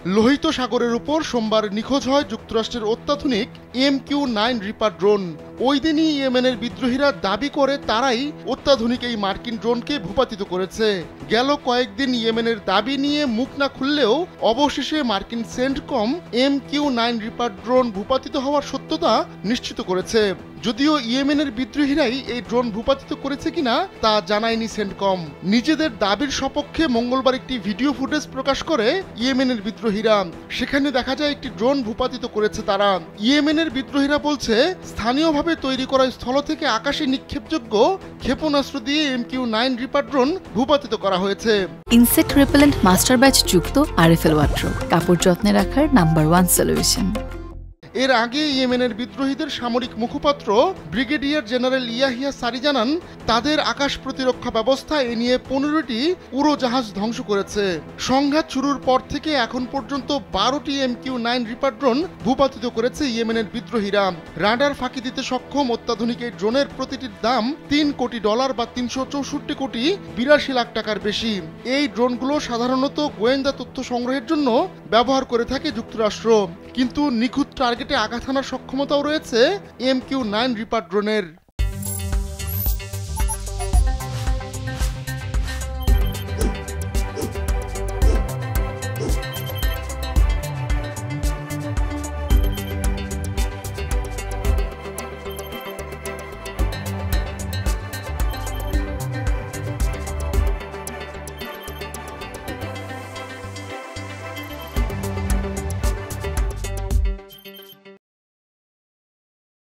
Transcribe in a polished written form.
লোহিত সাগরের উপর সোমবার নিখোঁজ হয় যুক্তরাষ্ট্রের অত্যাধুনিক MQ-9 রিপার ড্রোন। ওই দিনই ইয়েমেনের বিদ্রোহীরা দাবি করে তারাই অত্যাধুনিক এই মার্কিন ড্রোনকে ভূপাতিত করেছে। গেল কয়েকদিন ইয়েমেনের দাবি নিয়ে মুখ না খুললেও অবশেষে মার্কিন সেন্টকম MQ-9 রিপার ড্রোন ভূপাতিত হওয়ার সত্যতা নিশ্চিত করেছে। যদিও ইয়েমেনের বিদ্রোহীরাই এই ড্রোন ভূপাতিত করেছে কিনা তা জানায়নি সেন্টকম। নিজেদের দাবির সপক্ষে মঙ্গলবার একটি ভিডিও ফুটেজ প্রকাশ করে ইয়েমেনের বিদ্রোহীরা। সেখানে দেখা যায় একটি ড্রোন ভূপাতিত করেছে তারা। ইয়েমেনের বিদ্রোহীরা বলছে স্থানীয়ভাবে তৈরি করা স্থল থেকে আকাশে নিক্ষেপযোগ্য ক্ষেপণাস্ত্র দিয়ে MQ-9 রিপার ড্রোন ভূপাতিত করা হয়েছে। ইনসেক্ট রিপেলেন্ট মাস্টার ব্যাচ যুক্ত RFL ওয়ার্ড্রোব, কাপড় যত্নে রাখার নাম্বার 1 সলিউশন। এর আগে ইয়েমেনের বিদ্রোহীদের সামরিক মুখপাত্র ব্রিগেডিয়ার জেনারেল ইয়াহিয়া সারি জানান, তাদের আকাশ প্রতিরক্ষা ব্যবস্থা এ নিয়ে 15টি উড়োজাহাজ ধ্বংস করেছে। সংঘাত শুরুর পর থেকে এখন পর্যন্ত 12টি MQ-9 রিপার ড্রোন ভূপাতিত করেছে ইয়েমেনের বিদ্রোহীরা। রাডার ফাঁকি দিতে সক্ষম অত্যাধুনিক এই ড্রোনের প্রতিটির দাম $3 কোটি বা 364 কোটি 82 লাখ টাকার বেশি। এই ড্রোনগুলো সাধারণত গোয়েন্দা তথ্য সংগ্রহের জন্য ব্যবহার করে থাকে যুক্তরাষ্ট্র, কিন্তু নিখুঁত টার্গেটে আঘাত হানার সক্ষমতাও রয়েছে MQ-9 রিপার ড্রোনের।